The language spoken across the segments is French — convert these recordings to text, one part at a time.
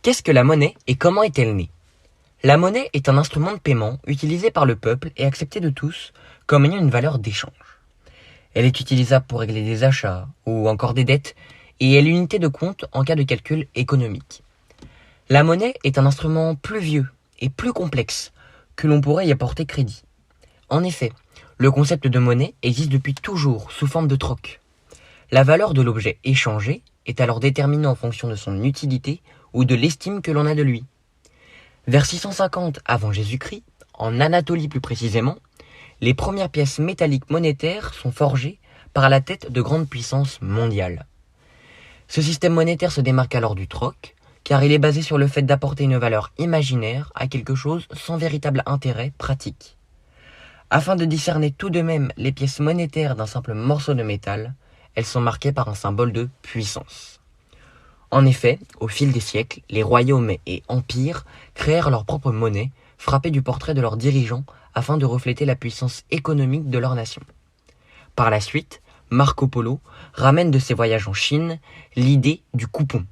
Qu'est-ce que la monnaie et comment est-elle née? La monnaie est un instrument de paiement utilisé par le peuple et accepté de tous comme ayant une valeur d'échange. Elle est utilisable pour régler des achats ou encore des dettes et est l'unité de compte en cas de calcul économique. La monnaie est un instrument plus vieux et plus complexe que l'on pourrait y apporter crédit. En effet, le concept de monnaie existe depuis toujours sous forme de troc. La valeur de l'objet échangé est alors déterminée en fonction de son utilité ou de l'estime que l'on a de lui. Vers 650 avant Jésus-Christ, en Anatolie plus précisément, les premières pièces métalliques monétaires sont forgées par la tête de grandes puissances mondiales. Ce système monétaire se démarque alors du troc, car il est basé sur le fait d'apporter une valeur imaginaire à quelque chose sans véritable intérêt pratique. Afin de discerner tout de même les pièces monétaires d'un simple morceau de métal, elles sont marquées par un symbole de puissance. En effet, au fil des siècles, les royaumes et empires créèrent leur propre monnaie, frappée du portrait de leurs dirigeants afin de refléter la puissance économique de leur nation. Par la suite, Marco Polo ramène de ses voyages en Chine l'idée du coupon.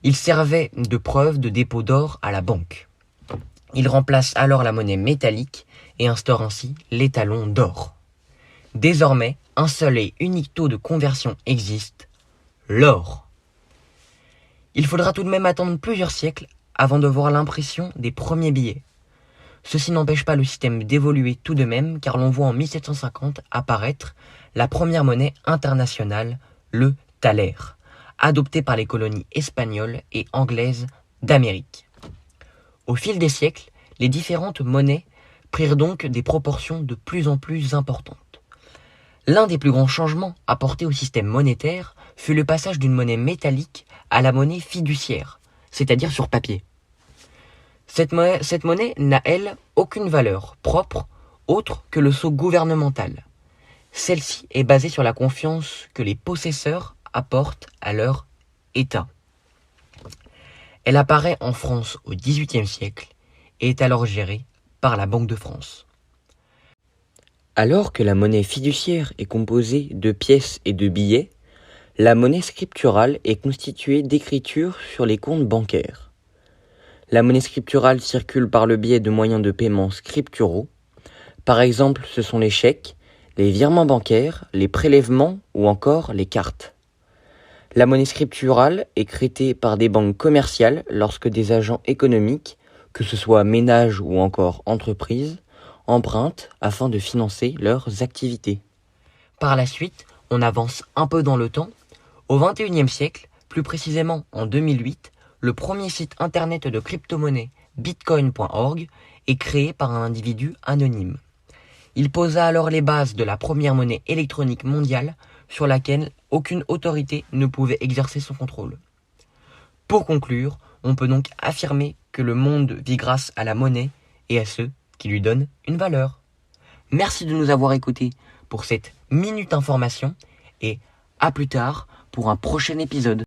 Il servait de preuve de dépôt d'or à la banque. Il remplace alors la monnaie métallique et instaure ainsi l'étalon d'or. Désormais, un seul et unique taux de conversion existe, l'or. Il faudra tout de même attendre plusieurs siècles avant de voir l'impression des premiers billets. Ceci n'empêche pas le système d'évoluer tout de même, car l'on voit en 1750 apparaître la première monnaie internationale, le thaler, adoptée par les colonies espagnoles et anglaises d'Amérique. Au fil des siècles, les différentes monnaies prirent donc des proportions de plus en plus importantes. L'un des plus grands changements apportés au système monétaire fut le passage d'une monnaie métallique à la monnaie fiduciaire, c'est-à-dire sur papier. Cette monnaie n'a, elle, aucune valeur propre autre que le sceau gouvernemental. Celle-ci est basée sur la confiance que les possesseurs apportent à leur État. Elle apparaît en France au XVIIIe siècle et est alors gérée par la Banque de France. Alors que la monnaie fiduciaire est composée de pièces et de billets, la monnaie scripturale est constituée d'écritures sur les comptes bancaires. La monnaie scripturale circule par le biais de moyens de paiement scripturaux. Par exemple, ce sont les chèques, les virements bancaires, les prélèvements ou encore les cartes. La monnaie scripturale est créée par des banques commerciales lorsque des agents économiques, que ce soit ménages ou encore entreprises, empruntent afin de financer leurs activités. Par la suite, on avance un peu dans le temps. Au XXIe siècle, plus précisément en 2008, le premier site internet de crypto-monnaie, bitcoin.org, est créé par un individu anonyme. Il posa alors les bases de la première monnaie électronique mondiale sur laquelle aucune autorité ne pouvait exercer son contrôle. Pour conclure, on peut donc affirmer que le monde vit grâce à la monnaie et à ceux qui lui donnent une valeur. Merci de nous avoir écoutés pour cette minute information et à plus tard pour un prochain épisode.